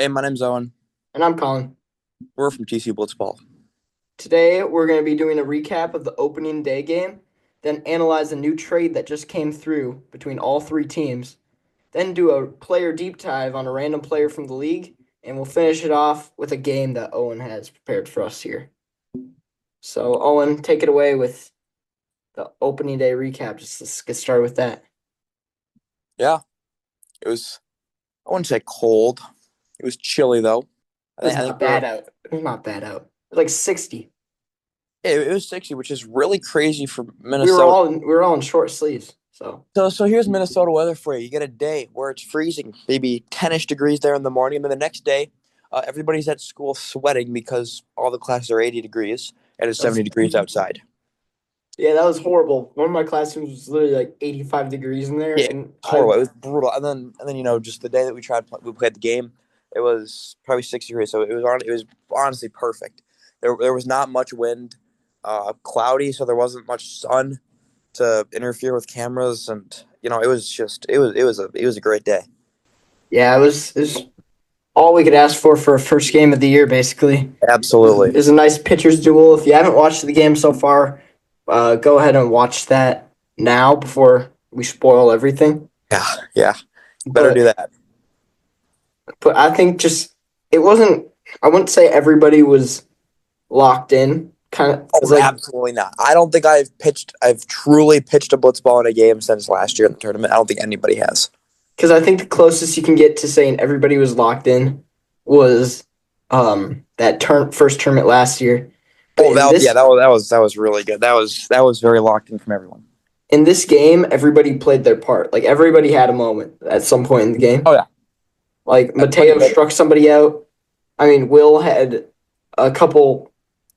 Hey, my name's Owen. And I'm Collin. We're from TC Blitzball. Today, we're going to be doing a recap of the opening day game, then analyze a new trade that just came through between all three teams, then do a player deep dive on a random player from the league, and we'll finish it off with a game that Owen has prepared for us here. So, Owen, take it away with the opening day recap. Just let's get started with that. Yeah, it was, I wouldn't say cold. It was chilly, though. It was not bad out. It was not bad out. It was like 60. It was 60, which is really crazy for We Minnesota. were all in short sleeves. So here's Minnesota weather for you. You get a day where it's freezing, maybe 10-ish degrees there in the morning, and then the next day, everybody's at school sweating because all the classes are 80 degrees and it's 70 degrees outside. Yeah, that was horrible. One of my classrooms was literally like 85 degrees in there, Yeah, and horrible. It was brutal. And then just the day that we played the game, it was probably 6 degrees. So it was honestly perfect. There was not much wind, cloudy, so there wasn't much sun to interfere with cameras, and it was a great day. Yeah, it was all we could ask for a first game of the year, basically. Absolutely. It was a nice pitcher's duel. If you haven't watched the game so far, go ahead and watch that now before we spoil everything. Yeah. Better do that. But I think it wasn't. I wouldn't say everybody was locked in. Absolutely not. I don't think I've truly pitched a blitzball in a game since last year in the tournament. I don't think anybody has. Because I think the closest you can get to saying everybody was locked in was that first tournament last year. That was really good. That was very locked in from everyone. In this game, everybody played their part. Like, everybody had a moment at some point in the game. Oh, yeah. Like, Mateo struck somebody out. I mean, Will had a couple.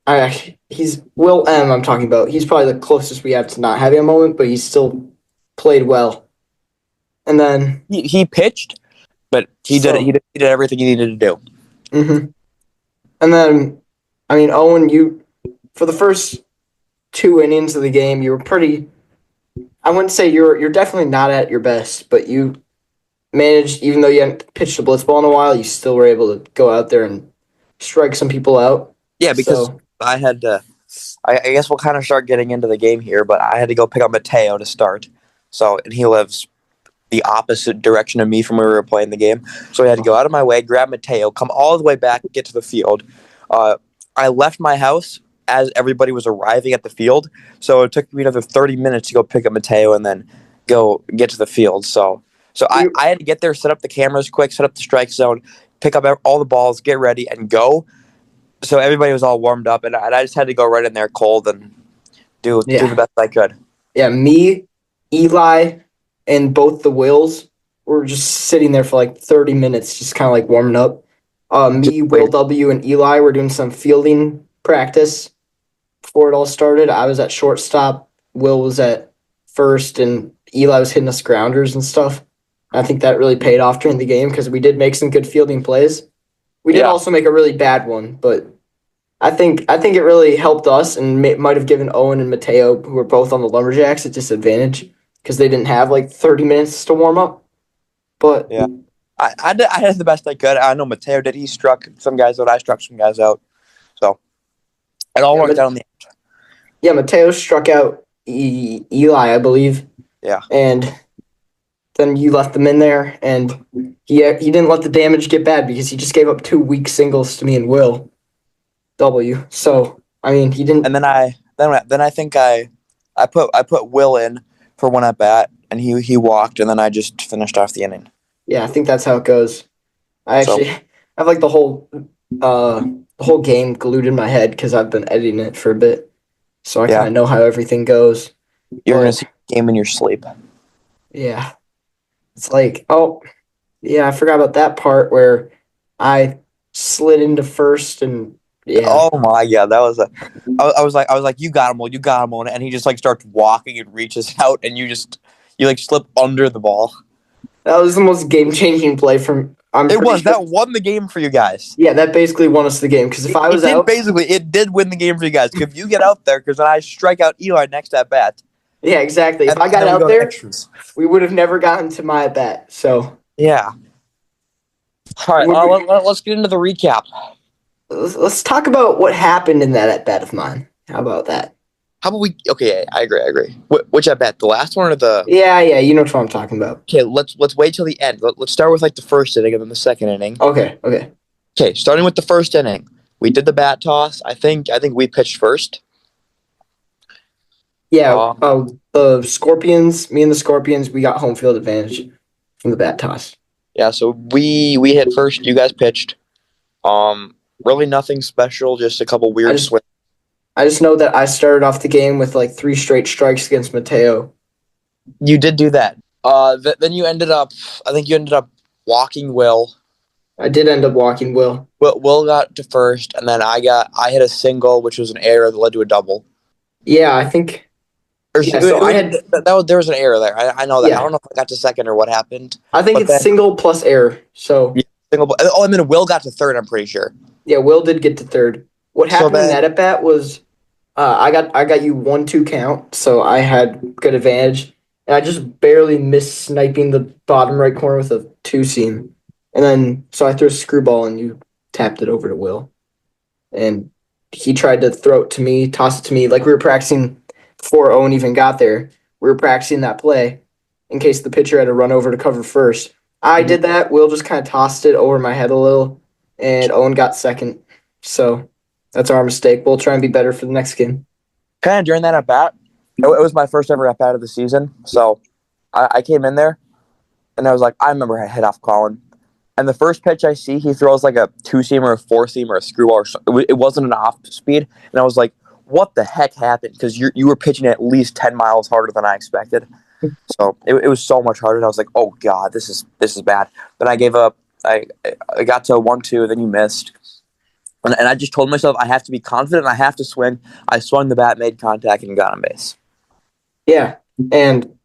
Will M. I'm talking about. He's probably the closest we have to not having a moment, but he still played well. And then he pitched, but he did everything he needed to do. Mm-hmm. And then, I mean, Owen, you for the first 2 innings of the game, you were pretty. I wouldn't say you're definitely not at your best, but you managed, even though you hadn't pitched a blitzball in a while, you still were able to go out there and strike some people out. Yeah, because I had to. I guess we'll kind of start getting into the game here, but I had to go pick up Mateo to start. So, and he lives the opposite direction of me from where we were playing the game. So I had to go out of my way, grab Mateo, come all the way back, get to the field. I left my house as everybody was arriving at the field, so it took me another 30 minutes to go pick up Mateo and then go get to the field. So I had to get there, set up the cameras quick, set up the strike zone, pick up all the balls, get ready, and go. So everybody was all warmed up, and I just had to go right in there cold and do the best I could. Yeah, me, Eli, and both the Wills were just sitting there for like 30 minutes, just kind of like warming up. Me, Will W, and Eli were doing some fielding practice before it all started. I was at shortstop, Will was at first, and Eli was hitting us grounders and stuff. I think that really paid off during the game because we did make some good fielding plays. We did also make a really bad one, but I think it really helped us and might have given Owen and Mateo, who were both on the Lumberjacks, a disadvantage because they didn't have like 30 minutes to warm up. But yeah, I did the best I could. I know Mateo did. He struck some guys out. I struck some guys out. So it all worked out on the end. Yeah, Mateo struck out Eli, I believe. Yeah. And then you left them in there, and he didn't let the damage get bad because he just gave up 2 weak singles to me and Will W. So I mean, he didn't. And then I think I put Will in for one at bat, and he walked, and then I just finished off the inning. Yeah, I think that's how it goes. I have like the whole game glued in my head because I've been editing it for a bit, so I kind of know how everything goes. You're gonna see the game in your sleep. Yeah, it's like, oh, yeah, I forgot about that part where I slid into first and yeah. Oh my god, that was I was like, you got him, and he just like starts walking and reaches out, and you like slip under the ball. That was the most game-changing play from. That won the game for you guys. Yeah, that basically won us the game because if I was out, it did win the game for you guys. If you get out there, because then I strike out Eli next at bat. Yeah, exactly. If I got out there, we would have never gotten to my at bat. So yeah. All right, let's get into the recap. Let's talk about what happened in that at bat of mine. How about that? How about we? Okay, I agree. Which I bet the last one or the? Yeah, you know what I'm talking about. Okay, let's wait till the end. Let's start with like the first inning and then the second inning. Okay. Okay, starting with the first inning, we did the bat toss. I think we pitched first. Yeah. The Scorpions, me and the Scorpions, we got home field advantage from the bat toss. Yeah, so we hit first. You guys pitched. Really nothing special. Just a couple weird swings. I just know that I started off the game with like 3 straight strikes against Mateo. You did do that. Then you ended up. I think you ended up walking Will. I did end up walking Will. Will got to first, and then I hit a single, which was an error that led to a double. Yeah, I think. There was an error there. I know that. Yeah. I don't know if I got to second or what happened. I think it's single plus error. So. Yeah, single. Oh, and then Will got to third. I'm pretty sure. Yeah, Will did get to third. What happened in that at bat was, I got you 1-2 count, so I had good advantage, and I just barely missed sniping the bottom right corner with a 2-seam, and then so I threw a screwball and you tapped it over to Will, and he tried to throw it to me, toss it to me like we were practicing before Owen even got there. We were practicing that play in case the pitcher had to run over to cover first. I did that. Will just kind of tossed it over my head a little, and Owen got second. So that's our mistake. We'll try and be better for the next game. Kind of during that at bat, it was my first ever at bat of the season. So I came in there, and I was like, I remember I hit off Collin. And the first pitch I see, he throws like a 2-seam or a 4-seam or a screwball. Or something. It wasn't an off speed, and I was like, what the heck happened? Because you were pitching at least 10 miles harder than I expected. So it was so much harder. And I was like, oh god, this is bad. Then I gave up. I got to 1-2, then you missed. And I just told myself I have to be confident and I have to swing. I swung the bat, made contact, and got on base. Yeah, and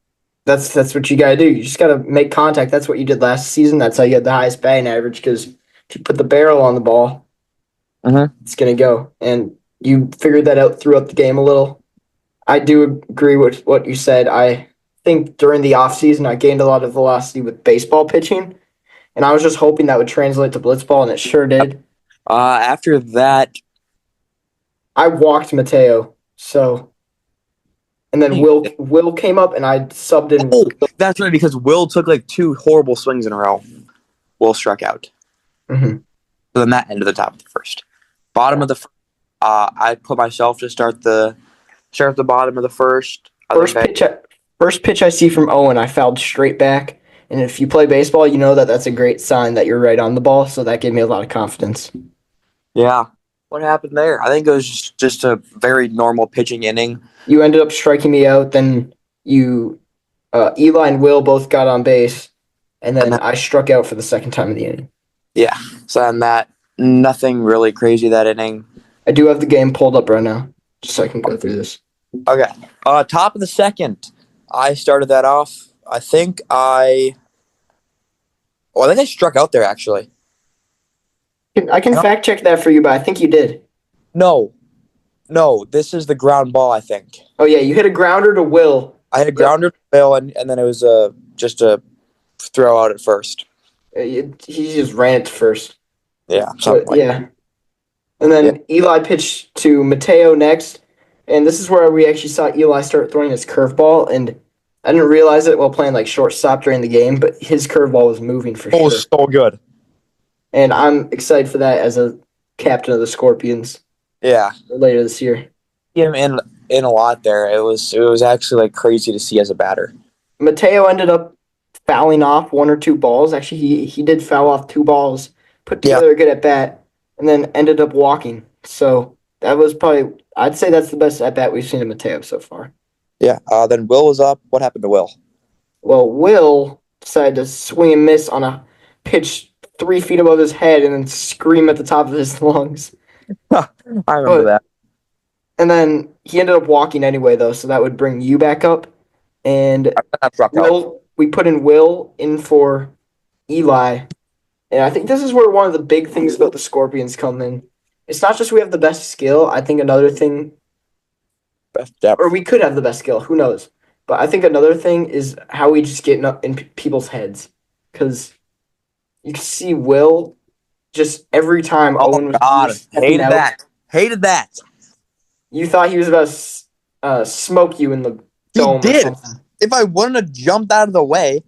that's what you got to do. You just got to make contact. That's what you did last season. That's how you had the highest batting average, because if you put the barrel on the ball, it's going to go. And you figured that out throughout the game a little. I do agree with what you said. I think during the offseason I gained a lot of velocity with baseball pitching, and I was just hoping that would translate to blitzball, and it sure did. After that, I walked Mateo, and then Will came up, and I subbed in. Oh, that's right, because Will took like 2 horrible swings in a row. Will struck out. So then that ended the top of the first. Bottom of the first, I put myself to start the bottom of the first. First pitch I see from Owen, I fouled straight back. And if you play baseball, you know that that's a great sign that you're right on the ball. So that gave me a lot of confidence. Yeah. What happened there? I think it was just a very normal pitching inning. You ended up striking me out. Then Eli and Will both got on base. And then I struck out for the second time in the inning. Yeah. So then nothing really crazy that inning. I do have the game pulled up right now, just so I can go through this. Okay. Top of the second, I started that off. I think I struck out there, actually. I can fact check that for you, but I think you did. No, this is the ground ball, I think. Oh, yeah, you hit a grounder to Will. I hit a grounder to Will, and then it was just a throw out at first. He just ran it to first. Yeah, And then Eli pitched to Mateo next, and this is where we actually saw Eli start throwing his curveball, and I didn't realize it while playing like shortstop during the game, but his curveball was moving for sure. Oh, so good. And I'm excited for that as a captain of the Scorpions. Yeah. Later this year. Him in a lot there. It was actually like crazy to see as a batter. Mateo ended up fouling off 1 or 2 balls. Actually, he did foul off 2 balls, put together a good at bat, and then ended up walking. So that was probably, I'd say that's the best at bat we've seen of Mateo so far. Yeah. Then Will was up. What happened to Will? Well, Will decided to swing and miss on a pitch 3 feet above his head and then scream at the top of his lungs. I remember that. And then he ended up walking anyway, though, so that would bring you back up. And we put in Will in for Eli. And I think this is where one of the big things about the Scorpions come in. It's not just we have the best skill. I think another thing, or we could have the best skill. Who knows? But I think another thing is how we just get in people's heads. Because you could see Will just every time Oh Owen was either God, stepping out, hated that. you thought he was about to smoke you in the He dome or did. something. If I wouldn't have jumped out of the way,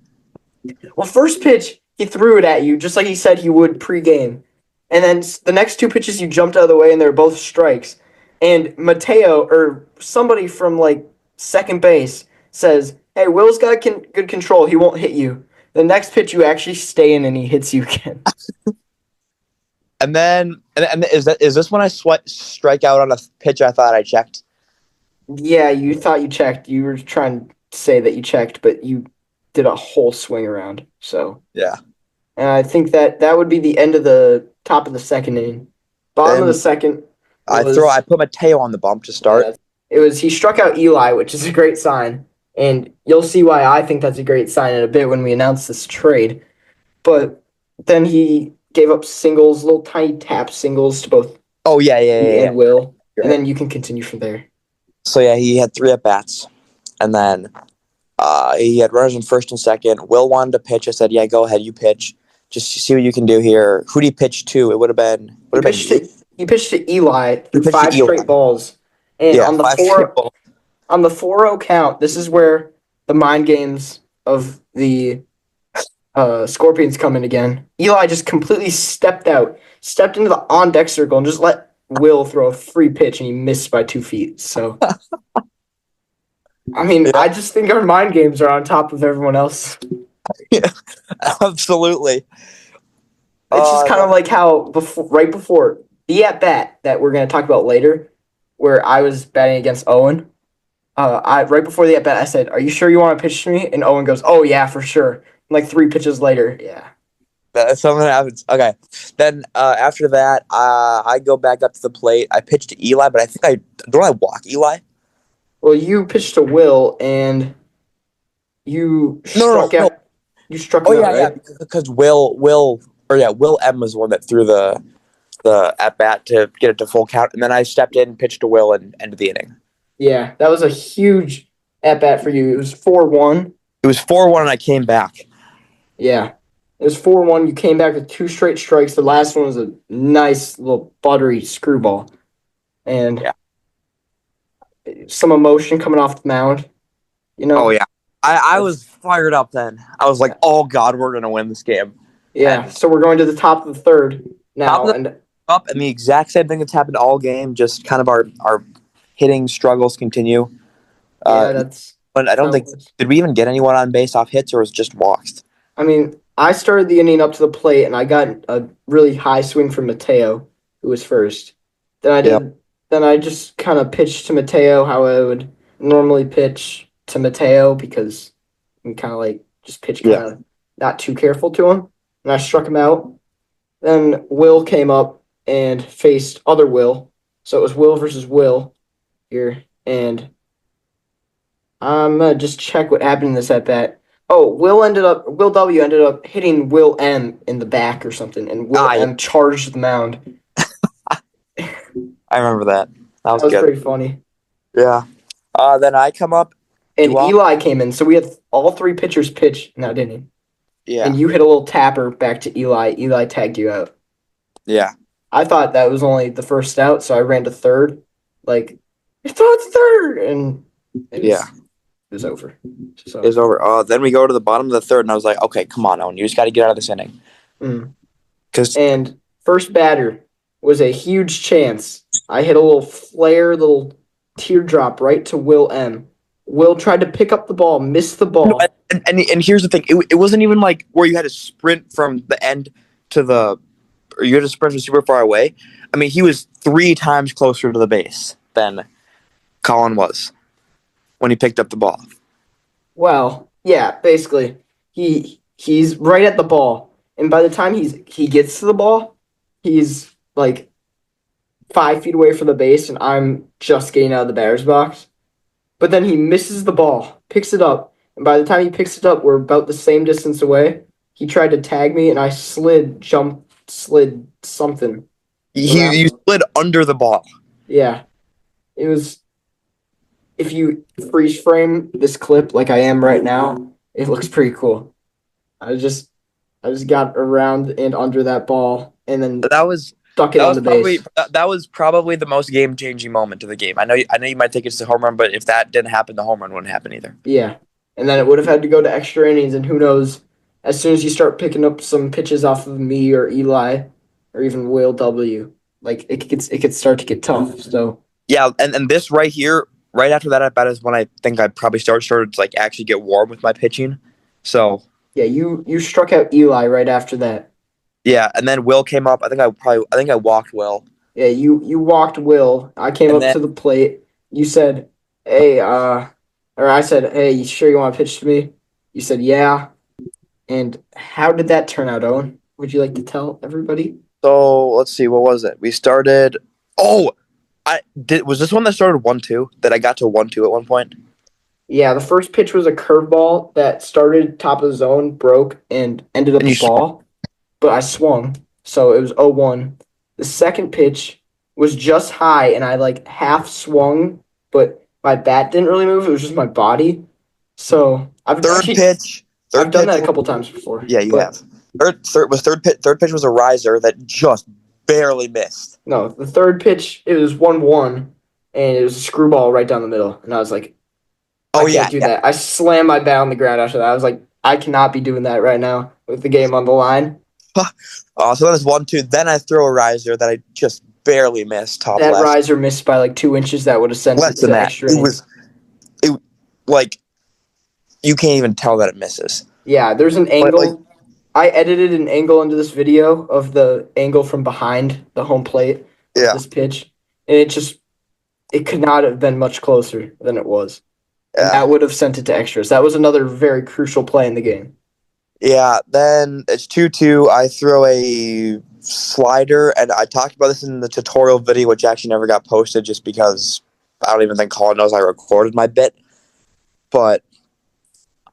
Well, first pitch, he threw it at you just like he said he would pregame. And then the next two pitches, you jumped out of the way and they were both strikes. And Mateo, or somebody from like second base, says, "Hey, Will's got good control. He won't hit you." The next pitch, you actually stay in and he hits you again. and then and is this when I strike out on a pitch I thought I checked? Yeah, you thought you checked. You were trying to say that you checked, but you did a whole swing around. So, Yeah. and I think that would be the end of the top of the second inning. Bottom of the And second I was put Mateo on the bump to start. it was he struck out Eli, which is a great sign, and you'll see why I think that's a great sign in a bit when we announce this trade. But then he gave up singles, little tiny tap singles to both Oh yeah, he and Will, You're and right. then you can continue from there. So yeah, he had 3 at bats, and then he had runners in first and second. Will wanted to pitch. I said, "Yeah, go ahead, you pitch. Just see what you can do here." Who'd he pitch to? It would have been you. He pitched to Eli through Pitched to five Eli. straight balls, and Yeah, 5 straight balls. on the 4-0 count, this is where the mind games of the Scorpions come in again. Eli just completely stepped into the on deck circle, and just let Will throw a free pitch, and he missed by 2 feet. So, I mean, Yeah. I just think our mind games are on top of everyone else. Yeah, absolutely. It's just kind of like how right before the at bat that we're going to talk about later, where I was batting against Owen. I right before the at bat, I said, "Are you sure you want to pitch to me?" And Owen goes, "Oh yeah, for sure." And like 3 pitches later, yeah. That's something that happens. Okay, then after that, I go back up to the plate. I pitch to Eli, but I think I walk Eli. Well, you pitched to Will, and you struck No. out. You struck Oh him out, yeah, right? because Will M was the one that threw the at bat to get it to full count, and then I stepped in, pitched to Will, and ended the inning. Yeah, that was a huge at bat for you. It was 4-1. It was 4-1, and I came back. Yeah, it was 4-1. You came back with 2 straight strikes. The last one was a nice little buttery screwball, and Yeah. some emotion coming off the mound. You know. Oh yeah, I was fired up then. I was like, oh god, we're gonna win this game. Yeah. And So we're going to the top of the third now, and up, and the exact same thing that's happened all game. Just kind of our hitting struggles continue. yeah, that's. But I don't think did we even get anyone on base off hits, or was it just walks? I mean, I started the inning up to the plate, and I got a really high swing from Mateo, who was first. Then I did. Yep. Then I just kind of pitched to Mateo how I would normally pitch to Mateo because I'm kind of like just pitch kind of not too careful to him, and I struck him out. Then Will came up and faced other Will, so it was Will versus Will here, and I'm gonna just check what happened in this at bat. Oh, Will W ended up hitting Will M in the back or something, and Will M charged the mound. I remember that. That was good. Pretty funny. Yeah. Then I come up, and Eli came in, so we had all 3 pitchers pitch in that inning. Yeah. And you hit a little tapper back to Eli. Eli tagged you out. Yeah. I thought that was only the first out, so I ran to third. Like, throw it to third, and it was over. So. It was over. Then we go to the bottom of the third, and I was like, okay, come on, Owen. You just got to get out of this inning. And first batter was a huge chance. I hit a little flare, little teardrop right to Will M. Will tried to pick up the ball, missed the ball. No, and here's the thing. It wasn't even like where you had to sprint from the end to or you had to sprint from super far away. I mean, he was 3 times closer to the base than Collin was when he picked up the ball. Well, yeah, basically, he's right at the ball, and by the time he gets to the ball, he's like 5 feet away from the base, and I'm just getting out of the batter's box. But then he misses the ball, picks it up, and by the time he picks it up, we're about the same distance away. He tried to tag me, and I slid something. You slid under the ball. Yeah, it was. If you freeze frame this clip like I am right now, it looks pretty cool. I just I just got around and under that ball and then That was stuck it on the base. that was probably the most game changing moment of the game. I know you might think it's the home run, but if that didn't happen, the home run wouldn't happen either. Yeah. And then it would have had to go to extra innings, and who knows, as soon as you start picking up some pitches off of me or Eli or even Will W, like it could start to get tough. So yeah, and this right here, right after that at bat is when I think I probably started to like actually get warm with my pitching. So yeah, you struck out Eli right after that. yeah, and then Will came up. I think I walked Will. Yeah, you walked Will. I came And up then, to the plate. You said, "Hey, or I said, "Hey, you sure you want to pitch to me?" You said, "Yeah." And how did that turn out, Owen? Would you like to tell everybody? so let's see, what was it? We started. Oh, was this one that started 1-2? That I got to 1-2 at one point? Yeah, the first pitch was a curveball that started top of the zone, broke, and ended up And a ball. But I swung, so it was 0-1. The second pitch was just high, and I like half swung, but my bat didn't really move. It was just my body. So I've Third pitch. I've done that a couple times before. Yeah, you have. Third pitch was a riser that just barely missed. No, the third pitch, it was 1-1, and it was a screwball right down the middle. And I was like, I can't do that. I slammed my bat on the ground after that. I was like, I cannot be doing that right now with the game on the line. So that was 1-2. Then I throw a riser that I just barely missed top That left. riser missed by like 2 inches. That would have sent Less it than to that. extra It innings. like you can't even tell that it misses. Yeah, there's an angle. I edited an angle into this video of the angle from behind the home plate of this pitch, and it could not have been much closer than it was. And that would have sent it to extras. That was another very crucial play in the game. Yeah, then it's 2-2. I throw a slider, and I talked about this in the tutorial video, which actually never got posted just because I don't even think Collin knows I recorded my bit. But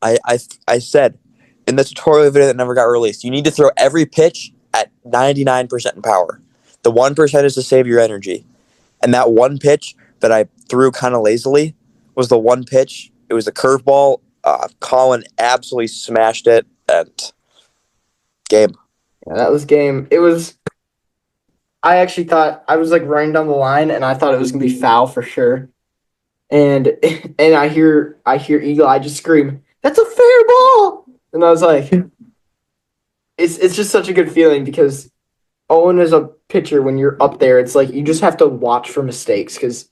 I said in the tutorial video that never got released, you need to throw every pitch at 99% in power. The 1% is to save your energy. And that one pitch that I threw kind of lazily was the one pitch. It was a curveball. Collin absolutely smashed it, and game. Yeah, that was game. It was. I actually thought I was like running down the line, and I thought it was gonna be foul for sure. And I hear Eli just scream, "That's a fair ball!" And I was like, it's just such a good feeling because Owen is a pitcher. When you're up there, it's like you just have to watch for mistakes because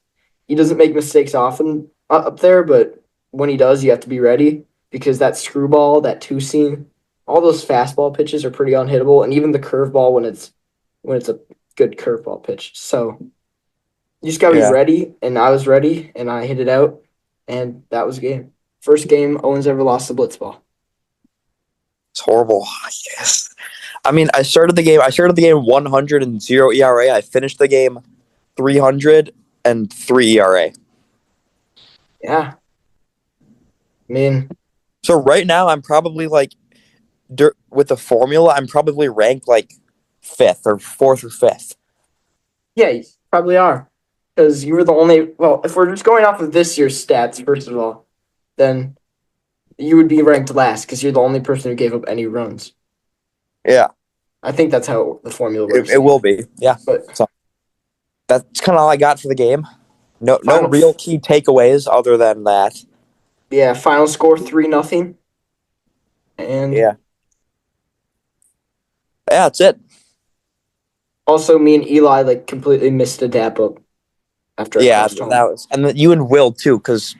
he doesn't make mistakes often up there, but when he does, you have to be ready because that screwball, that two seam, all those fastball pitches are pretty unhittable, and even the curveball when it's a good curveball pitch. So you just gotta be ready, and I was ready, and I hit it out, and that was game. First game Owen's ever lost the blitzball. It's horrible. Yes. I mean, I started the game 100 and 0 ERA. I finished the game 300 and 3 ERA. Yeah. I mean, so right now I'm probably like with the formula, I'm probably ranked like 5th or 4th or 5th. Yeah, you probably are. Because you were the only... Well, if we're just going off of this year's stats, first of all, then you would be ranked last because you're the only person who gave up any runs. Yeah. I think that's how the formula works. It will be, yeah. But so that's kind of all I got for the game. No real key takeaways other than that. Yeah, final score 3-0. And yeah, that's it. Also, me and Eli like completely missed a dap up after. And you and Will too, because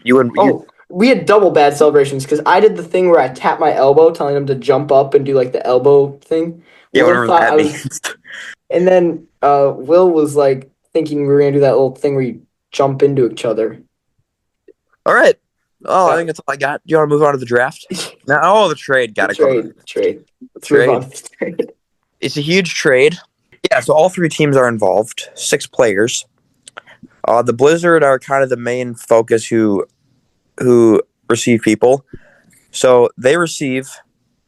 we had double bad celebrations because I did the thing where I tapped my elbow, telling him to jump up and do like the elbow thing. Yeah, whatever that means. And then Will was like thinking we were gonna do that little thing where you jump into each other. All right. Oh, I think that's all I got. Do you want to move on to the draft? No, the trade. Got to trade. Let's move on to the trade. It's a huge trade. Yeah, so all 3 teams are involved. 6 players. The Blizzard are kind of the main focus who receive people. So they receive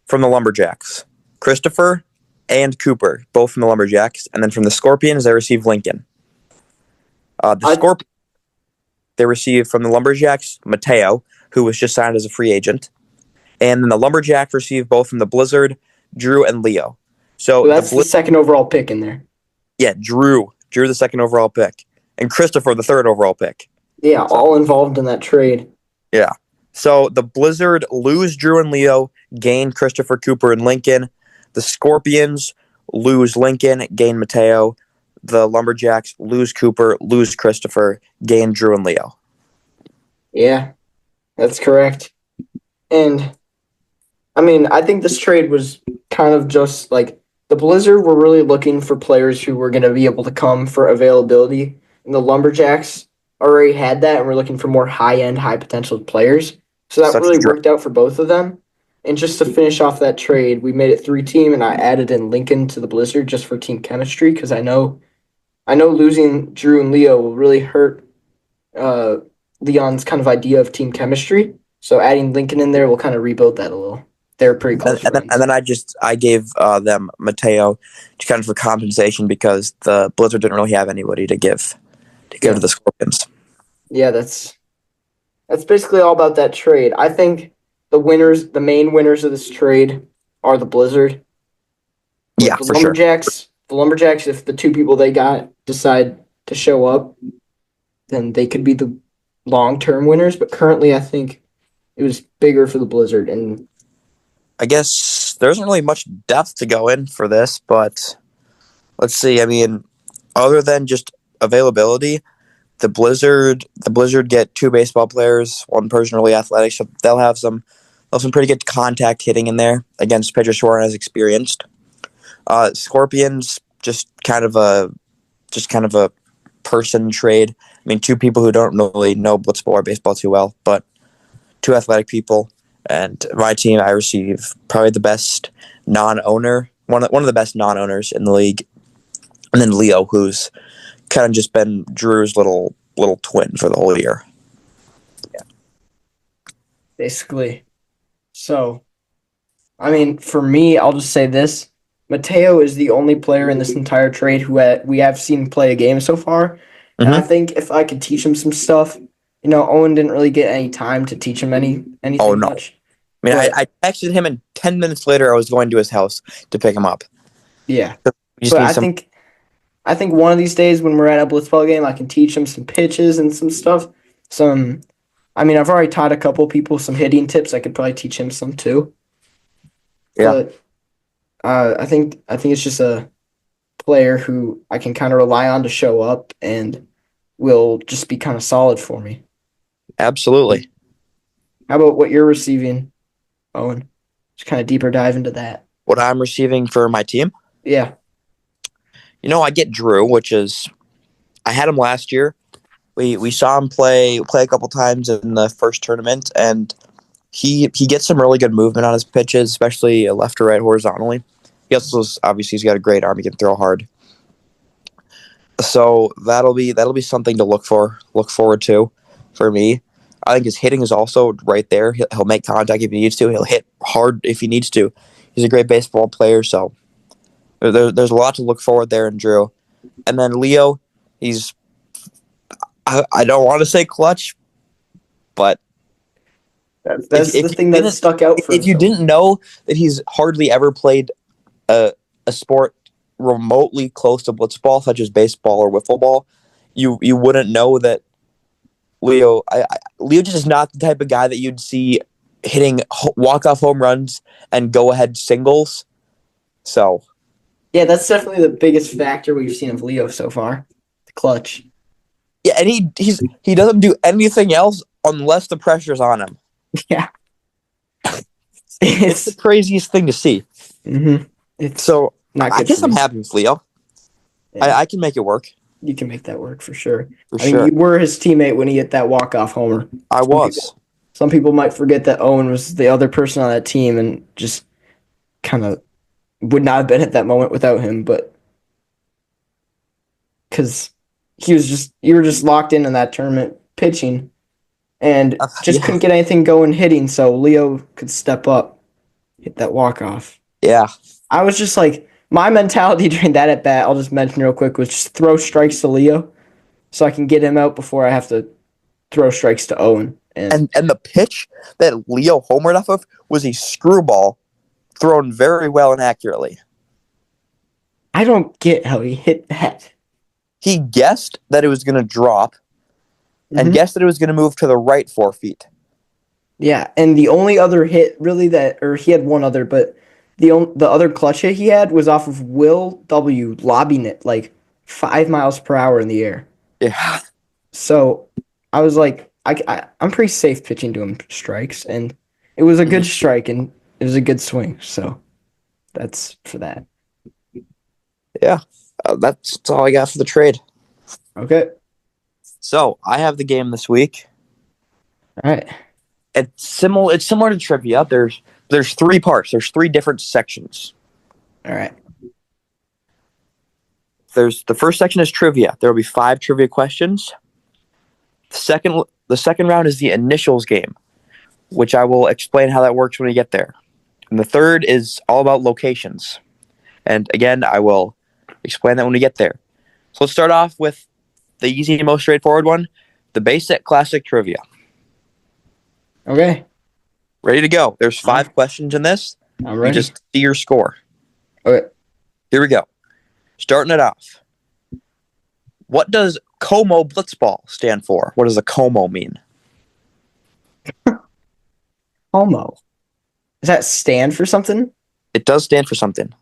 from the Lumberjacks, Christopher and Cooper, both from the Lumberjacks, and then from the Scorpions they receive Lincoln. Scorpions, they receive from the Lumberjacks Mateo, who was just signed as a free agent, and then the Lumberjacks receive both from the Blizzard Drew, and Leo. So that's the second overall pick in there. Yeah, Drew the second overall pick, and Christopher the third overall pick. Yeah, all involved in that trade. Yeah. So the Blizzard lose Drew and Leo, gain Christopher, Cooper, and Lincoln. The Scorpions lose Lincoln, gain Mateo. The Lumberjacks lose Cooper, lose Christopher, gain Drew and Leo. Yeah, that's correct. And, I mean, I think this trade was kind of just like the Blizzard were really looking for players who were going to be able to come for availability. And the Lumberjacks already had that and were looking for more high-end, high-potential players. So that really worked out for both of them. And just to finish off that trade, we made it 3-team, and I added in Lincoln to the Blizzard just for team chemistry because I know losing Drew and Leo will really hurt Leon's kind of idea of team chemistry. So adding Lincoln in there will kind of rebuild that a little. They're pretty close. And then I gave them Mateo to kind of for compensation because the Blizzard didn't really have anybody to give to the Scorpions. Yeah, that's basically all about that trade. I think the main winners of this trade are the Blizzard. Yeah, for sure. The Lumberjacks, if the two people they got decide to show up, then they could be the long-term winners. But currently, I think it was bigger for the Blizzard. And I guess there isn't really much depth to go in for this, but let's see. I mean, other than just availability, the Blizzard get two baseball players, one person really athletic, so they'll have some pretty good contact hitting in there against pitchers who aren't as experienced. Scorpions just kind of a person trade. I mean, two people who don't really know blitzball or baseball too well, but two athletic people. And my team, I receive probably the best non-owner, one of the best non-owners in the league, and then Leo, who's kind of just been Drew's little twin for the whole year. Yeah, basically. So, I mean, for me, I'll just say this: Mateo is the only player in this entire trade who we have seen play a game so far, and I think if I could teach him some stuff, Owen didn't really get any time to teach him anything much. I mean, I texted him, and 10 minutes later, I was going to his house to pick him up. Yeah, but I think one of these days when we're at a blitzball game, I can teach him some pitches and some stuff. I've already taught a couple people some hitting tips. I could probably teach him some too. Yeah. But I think it's just a player who I can kind of rely on to show up and will just be kind of solid for me. Absolutely. How about what you're receiving, Owen? Just kind of deeper dive into that. What I'm receiving for my team? Yeah. I get Drew, which is I had him last year. We saw him play a couple times in the first tournament, and he gets some really good movement on his pitches, especially left or right horizontally. He also obviously he's got a great arm. He can throw hard. So that'll be something to look forward to for me. I think his hitting is also right there. He'll make contact if he needs to. He'll hit hard if he needs to. He's a great baseball player, so there's a lot to look forward there in Drew. And then Leo, I don't want to say clutch, but that's the thing that stuck out for him. If you didn't know that he's hardly ever played a sport remotely close to blitzball, such as baseball or wiffle ball, you wouldn't know that Leo just is not the type of guy that you'd see hitting walk-off home runs and go-ahead singles. So, yeah, that's definitely the biggest factor we've seen of Leo so far, the clutch. Yeah, and he doesn't do anything else unless the pressure's on him. Yeah. It's the craziest thing to see. Mm-hmm. So, I guess I'm happy with Leo. Yeah. I can make it work. You can make that work for sure. I mean, you were his teammate when he hit that walk-off homer. I was. Some people might forget that Owen was the other person on that team and just kind of would not have been at that moment without him, but because you were just locked in that tournament pitching and couldn't get anything going hitting, so Leo could step up, hit that walk-off. Yeah. I was just like, my mentality during that at bat, I'll just mention real quick, was just throw strikes to Leo so I can get him out before I have to throw strikes to Owen. And the pitch that Leo homered off of was a screwball thrown very well and accurately. I don't get how he hit that. He guessed that it was going to drop and guessed that it was going to move to the right 4 feet. Yeah, and the only other hit really he had one other, but the other clutch hit he had was off of Will W. lobbing it like 5 miles per hour in the air. Yeah. So I was like, I'm pretty safe pitching to him strikes, and it was a good strike, and it was a good swing. So that's for that. Yeah, that's all I got for the trade. Okay. So I have the game this week. All right. It's similar to trivia. There's 3 parts. There's 3 different sections. All right. The first section is trivia. There will be 5 trivia questions. The second round is the initials game, which I will explain how that works when we get there. And the third is all about locations. And again, I will explain that when we get there. So let's start off with the easy and most straightforward one, the basic classic trivia. Okay. Ready to go. There's 5 questions in this. I'm ready. You just see your score. Okay. Here we go. Starting it off. What does Como Blitzball stand for? What does a Como mean? Como. Does that stand for something? It does stand for something.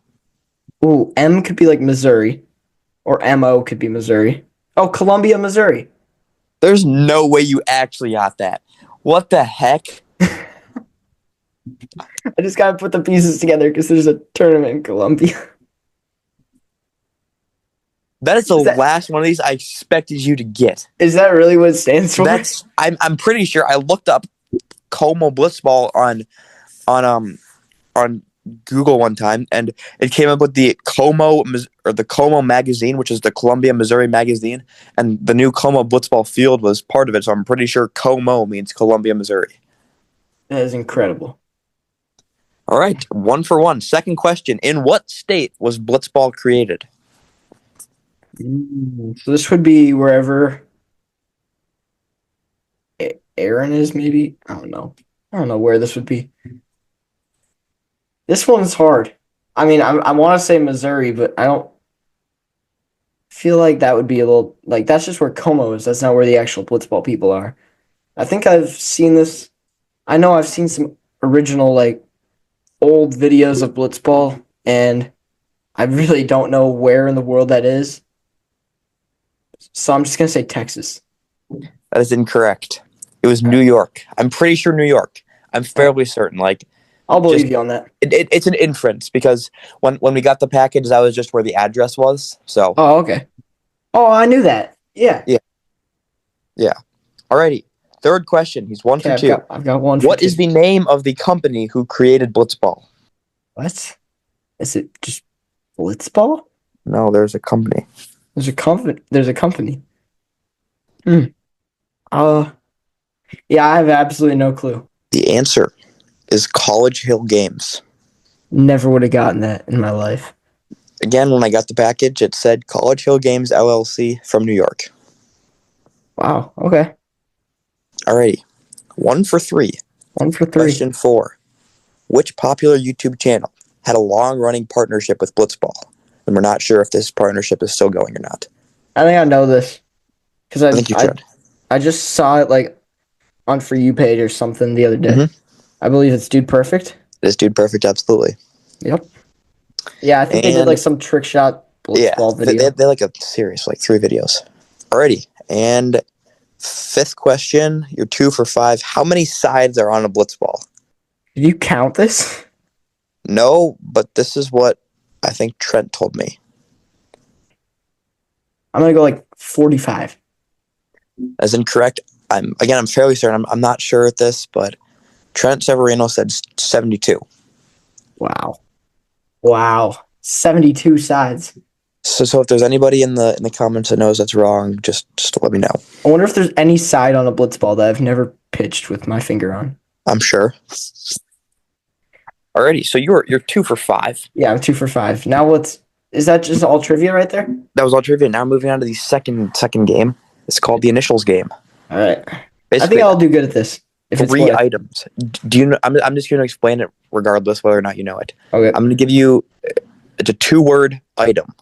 Ooh, M could be like Missouri, or MO could be Missouri. Oh, Columbia, Missouri. There's no way you actually got that. What the heck? I just gotta put the pieces together because there's a tournament in Columbia. That is the last one of these I expected you to get. Is that really what it stands for? I'm pretty sure. I looked up Como Blitzball on Google one time, and it came up with the Como magazine, which is the Columbia, Missouri magazine, and the new Como Blitzball field was part of it. So I'm pretty sure Como means Columbia, Missouri. That is incredible. All right, 1 for 1. Second question: in what state was Blitzball created? So this would be wherever Aaron is, maybe? I don't know where this would be. This one's hard. I mean, I want to say Missouri, but I don't feel like that would be a little... Like, that's just where Como is. That's not where the actual Blitzball people are. I think I've seen this... I know I've seen some original, like, old videos of Blitzball, and I really don't know where in the world that is. So I'm just going to say Texas. That is incorrect. It was New York. I'm pretty sure New York. I'm fairly certain. Like, I'll believe you on that. It's an inference because when we got the package, that was just where the address was. So. Oh, okay. Oh, I knew that. Yeah. Yeah. Alrighty. Third question. He's 1 for 2. I've got 1 for 2. What is the name of the company who created Blitzball? What? Is it just Blitzball? No, there's a company. There's a company. Yeah, I have absolutely no clue. The answer is College Hill Games. Never would have gotten that in my life. Again, when I got the package, it said College Hill Games LLC from New York. Wow. Okay. Alrighty. 1 for 3. 1 for 3. Question 4. Which popular YouTube channel had a long-running partnership with Blitzball? And we're not sure if this partnership is still going or not. I think I know this because I think you should. I just saw it like on For You page or something the other day. Mm-hmm. I believe it's Dude Perfect. It is Dude Perfect, absolutely. Yep. Yeah, I think they did like some trick shot Blitzball video. They like a series, like 3 videos. Alrighty. And 5th question, you're 2 for 5. How many sides are on a Blitzball? Did you count this? No, but this is what I think Trent told me. I'm going to go like 45. That's incorrect. I'm fairly certain. I'm not sure at this, but Trent Severino said 72. Wow. 72 sides. So if there's anybody in the comments that knows that's wrong, just let me know. I wonder if there's any side on a Blitzball that I've never pitched with my finger on. I'm sure. Alrighty, so you're 2 for 5. Yeah, I'm 2 for 5. Now is that just all trivia right there? That was all trivia. Now moving on to the second game. It's called the initials game. All right. Basically, I think I'll do good at this. If it's 3 what? items. Do you know? I'm just going to explain it regardless whether or not you know it. Okay. I'm going to give you. It's a 2-word item.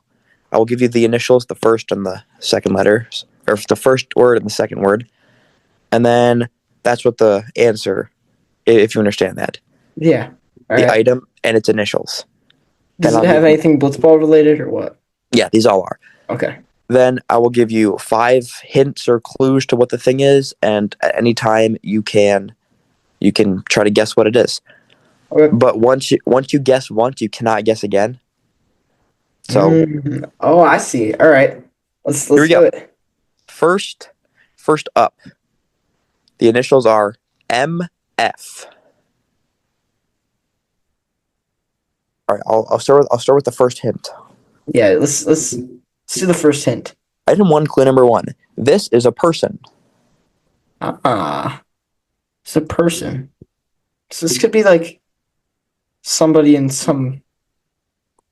I will give you the initials, the first and the second letters, or the first word and the second word, and then that's what the answer. If you understand that, Yeah. All the right. item and its initials. Does Then it I'll have give you. anything Blitzball related or what? Yeah, these all are. Okay. Then I will give you 5 hints or clues to what the thing is, and at any time you can try to guess what it is. Okay. But once you guess once, you cannot guess again. So Oh, I see. All right. Let's here we do go. it. First up, the initials are MF. All right, I'll start with the first hint. Yeah. Let's do the first hint. Item 1, clue number 1. This is a person. It's a person. So this could be like somebody in some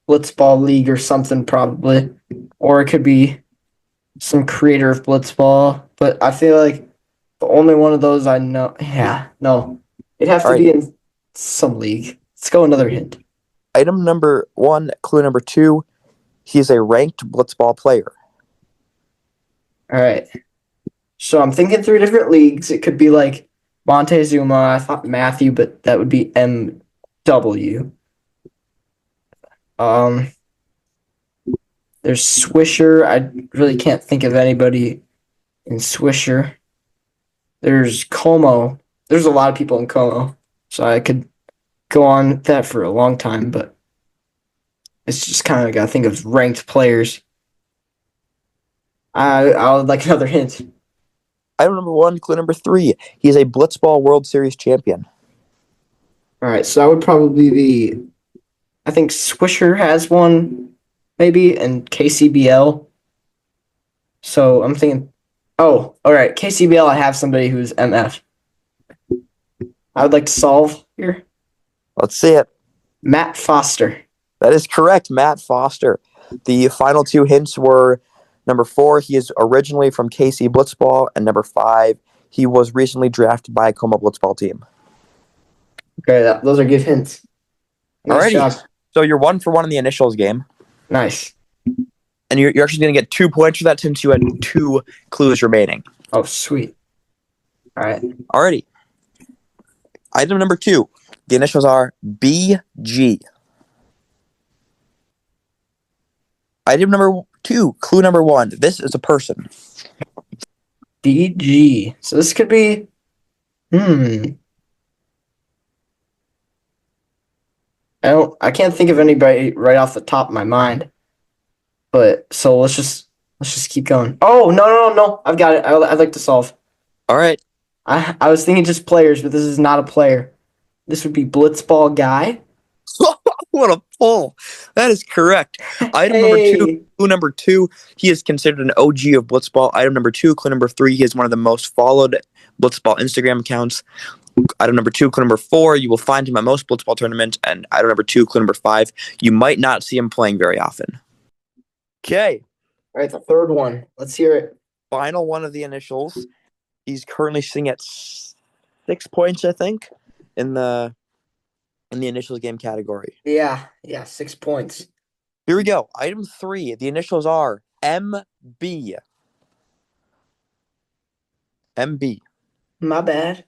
Blitzball league or something, probably, or it could be some creator of Blitzball. But I feel like the only one of those I know. Yeah, no, it'd have All to right, be in some league. Let's go another hint. item number 1, clue number 2. He is a ranked Blitzball player. All right. So I'm thinking 3 different leagues. It could be like Montezuma. I thought Matthew, but that would be MW. Um, there's Swisher. I really can't think of anybody in Swisher. There's Como. There's a lot of people in Como, so I could go on with that for a long time, but it's just kind of got to think of ranked players. I would like another hint. Item number 1, clue number 3. He is a Blitzball World Series champion. All right, so that would probably be. I think Swisher has one, maybe, and KCBL. So I'm thinking. Oh, all right, KCBL. I have somebody who's MF. I would like to solve here. Let's see it. Matt Foster. That is correct, Matt Foster. The final 2 hints were number 4, he is originally from KC Blitzball, and number 5, he was recently drafted by a Como Blitzball team. Okay, those are good hints. Nice Alrighty. job. So you're 1 for 1 in the initials game. Nice. And you're actually going to get 2 points for that since you had 2 clues remaining. Oh, sweet. All right. Alrighty. Item number 2. The initials are BG. Item number 2, clue number 1. This is a person. BG. So this could be. I can't think of anybody right off the top of my mind. But so let's just keep going. Oh, no. I've got it. I'd like to solve. All right. I was thinking just players, but this is not a player. This would be Blitzball Guy. What a pull. That is correct. Item number 2, clue number 2, he is considered an OG of Blitzball. Item number 2, clue number 3, he is one of the most followed Blitzball Instagram accounts. Item number 2, clue number 4, you will find him at most Blitzball tournaments. And item number 2, clue number 5, you might not see him playing very often. Okay. All right, the third one. Let's hear it. Final one of the initials. He's currently sitting at 6 points, I think, in the initials game category. Yeah, 6 points. Here we go. Item 3. The initials are MB. MB. My bad.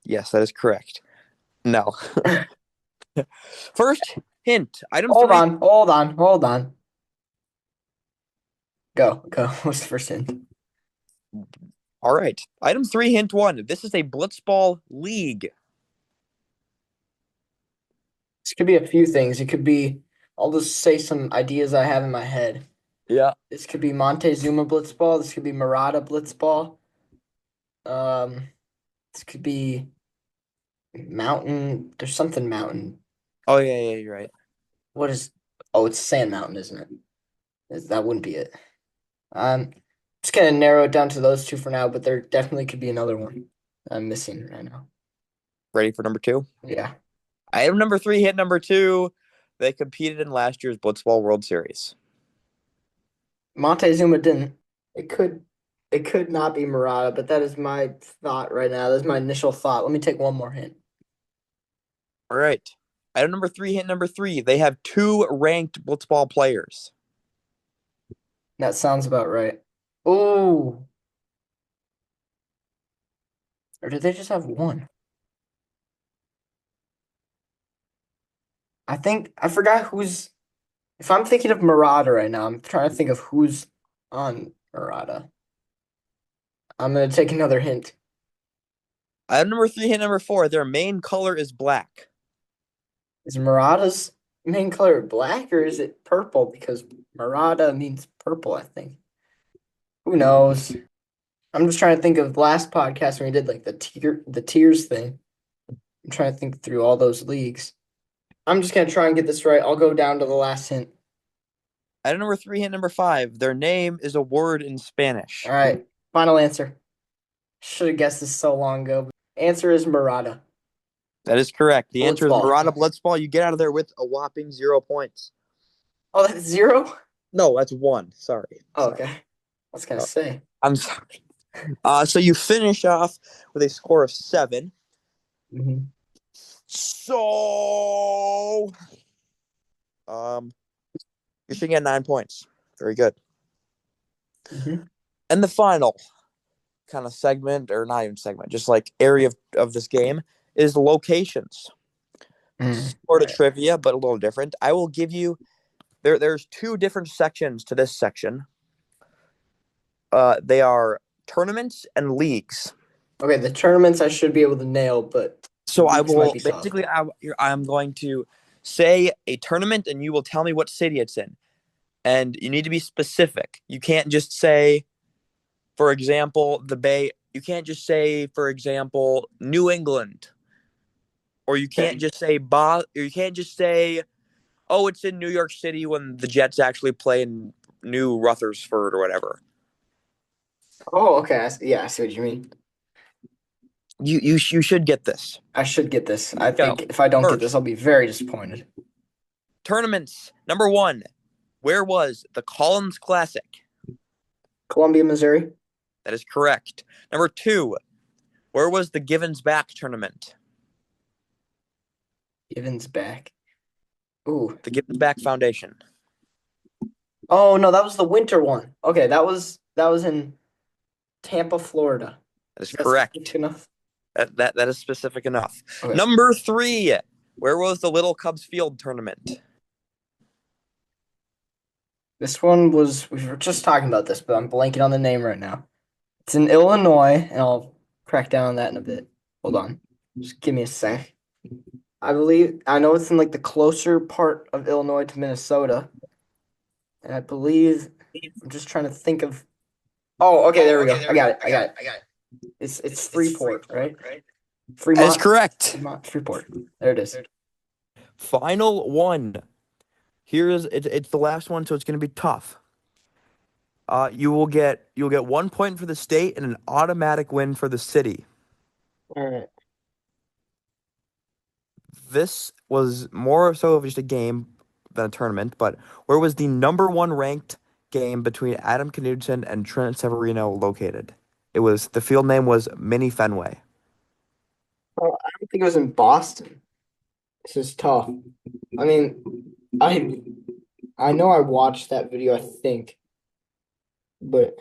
Yes, that is correct. No. First hint. Item Hold 3. Hold on. Go. What's the first hint? All right. Item 3, hint 1. This is a Blitzball league. This could be a few things. It could be, I'll just say some ideas I have in my head. Yeah. This could be Montezuma Blitzball. This could be Murata Blitzball. This could be Mountain. There's something Mountain. Oh, yeah, you're right. What is? Oh, it's Sand Mountain, isn't it? That wouldn't be it. Just gonna narrow it down to those 2 for now, but there definitely could be another one I'm missing right now. Ready for number 2? Yeah. Item number 3, hint number 2. They competed in last year's Blitzball World Series. Montezuma didn't. It could. It could not be Murata, but that is my thought right now. That's my initial thought. Let me take one more hint. All right. Item number 3, hint number 3. They have 2 ranked blitzball players. That sounds about right. Oh. Or did they just have one? I forgot who's. If I'm thinking of Murata right now, I'm trying to think of who's on Murata. I'm gonna take another hint. Item number 3, hint number 4. Their main color is black. Is Murata's main color black or is it purple? Because Murata means purple, I think. Who knows? I'm just trying to think of last podcast when we did like the tiers thing. I'm trying to think through all those leagues. I'm just gonna try and get this right. I'll go down to the last hint. Item number 3, hint number 5. Their name is a word in Spanish. All right, final answer. Should have guessed this so long ago. Answer is Murata. That is correct. The answer is Blitzball. Murata Blitzball. You get out of there with a whopping 0 points. Oh, that's 0? No, that's 1. Sorry. Oh, okay. I was gonna say. I'm sorry. So you finish off with a score of 7. Mhm. So, you're sitting at 9 points. Very good. Mhm. And the final kind of segment, or not even segment, just like area of this game is locations. Sort of Right. trivia, but a little different. I will give you there's 2 different sections to this section. They are tournaments and leagues. Okay, the tournaments I should be able to nail, but So I leagues might will be tough. basically I'm going to say a tournament and you will tell me what city it's in. And you need to be specific. You can't just say, for example, the Bay. You can't just say, for example, New England. Or you can't just say or you can't just say, oh, it's in New York City when the Jets actually play in New Rutherford or whatever. Oh, okay. I see what you mean. You should get this. I should get this. I Go. think if I don't get this, First, I'll be very disappointed. tournaments. Number 1. Where was the Collins Classic? Columbia, Missouri. That is correct. Number 2. Where was the Givens Back tournament? Givens back. Ooh. The Givens Back Foundation. Oh no, that was the winter one. Okay, that was in Tampa, Florida. That is That's correct. enough. That is specific enough. Okay. Number 3. Where was the Little Cubs Field tournament? This one was, we were just talking about this, but I'm blanking on the name right now. It's in Illinois, and I'll crack down on that in a bit. Hold on. Just give me a sec. I know it's in like the closer part of Illinois to Minnesota. And I believe, I'm just trying to think of. Oh, okay, there we go. I got it. It's Freeport, right? Fremont. That is correct. Freeport. There it is. Final one. It's the last one, so it's going to be tough. You'll get 1 point for the state and an automatic win for the city. All right. This was more so of just a game than a tournament, but where was the number 1 ranked game between Adam Knudsen and Trent Severino located? The field name was Mini Fenway. Well, I don't think it was in Boston. This is tough. I mean, I know I watched that video, I think, but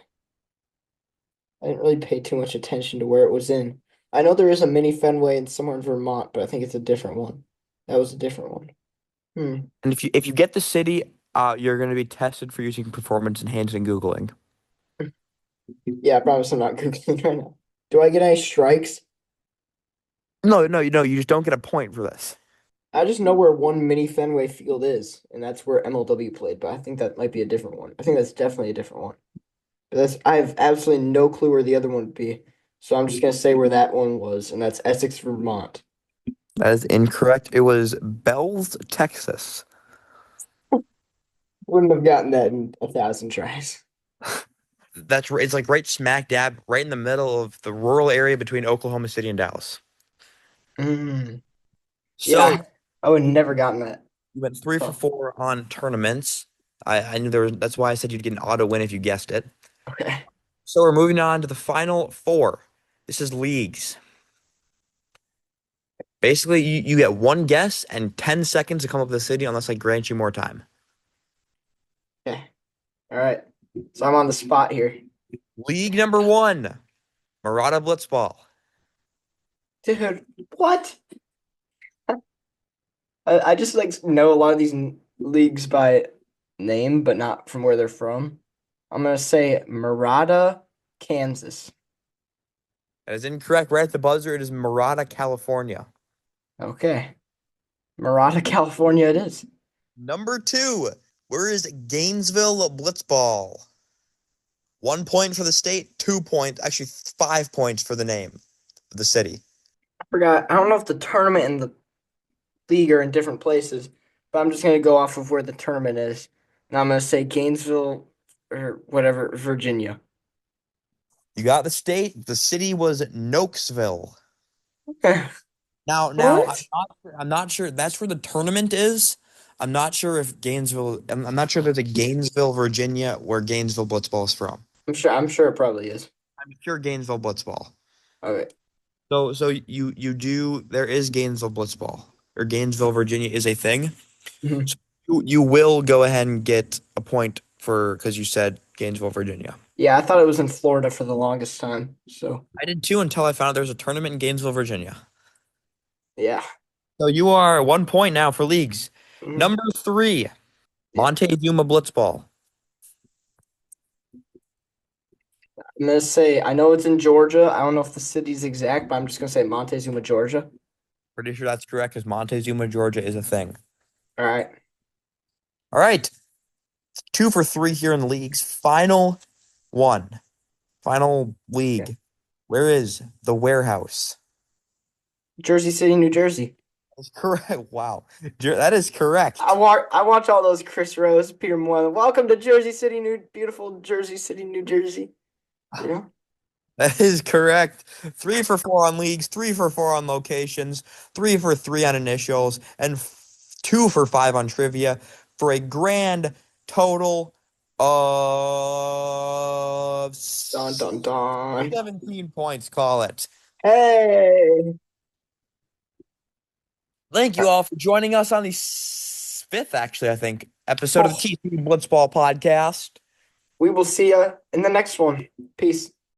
I didn't really pay too much attention to where it was in. I know there is a mini Fenway in somewhere in Vermont, but I think it's a different one. That was a different one. And if you get the city, you're going to be tested for using performance enhancing Googling. Yeah, I promise I'm not Googling right now. Do I get any strikes? No, you just don't get a point for this. I just know where one mini Fenway field is, and that's where MLW played, but I think that might be a different one. I think that's definitely a different one. But I have absolutely no clue where the other one would be. So I'm just gonna say where that one was, and that's Essex, Vermont. That is incorrect. It was Bells, Texas. Wouldn't have gotten that in 1,000 tries. That's right. It's like right smack dab, right in the middle of the rural area between Oklahoma City and Dallas. So Yeah, I would have never gotten that. you went 3 for 4 on tournaments. I knew that's why I said you'd get an auto win if you guessed it. Okay. So we're moving on to the final four. This is leagues. Basically, you get one guess and 10 seconds to come up with a city unless I grant you more time. Okay. All right. So I'm on the spot here. League number one, Murata Blitzball. Dude, what? I just like know a lot of these leagues by name, but not from where they're from. I'm gonna say Murata, Kansas. That is incorrect. Right at the buzzer, it is Murata, California. Okay. Murata, California it is. Number two, where is Gainesville Blitzball? 1 point for the state, 2 points, actually 5 points for the name of the city. I forgot. I don't know if the tournament and the league are in different places, but I'm just gonna go off of where the tournament is. And I'm gonna say Gainesville or whatever, Virginia. You got the state. The city was Nokesville. Okay. Now What? I'm not sure. That's where the tournament is. I'm not sure if Gainesville. I'm not sure there's a Gainesville, Virginia, where Gainesville Blitzball is from. I'm sure it probably is. I'm sure Gainesville Blitzball. Okay. So you do. There is Gainesville Blitzball or Gainesville, Virginia is a thing. Mhm. So you will go ahead and get a point for because you said Gainesville, Virginia. Yeah, I thought it was in Florida for the longest time. So I did too until I found out there was a tournament in Gainesville, Virginia. yeah. So you are 1 point now for leagues. Mhm. Number three, Montezuma Blitzball. I'm gonna say I know it's in Georgia. I don't know if the city's exact, but I'm just gonna say Montezuma, Georgia. Pretty sure that's correct because Montezuma, Georgia is a thing. All right. All right. 2 for 3 here in leagues. Final one. Final Yeah. league. Where is the warehouse? Jersey City, New Jersey. That's correct. Wow. That is correct. I watch all those Chris Rose, Peter Moyle. Welcome to Jersey City, beautiful Jersey City, New Jersey. You know? That is correct. 3 for 4 on leagues, 3 for 4 on locations, 3 for 3 on initials, and 2 for 5 on trivia for a grand total of Dun dun dun. 17 points. Call it. Hey. Thank you all for joining us on the fifth, actually, I think, episode of the Oh, TC Blitzball Podcast. we will see you in the next one. Peace.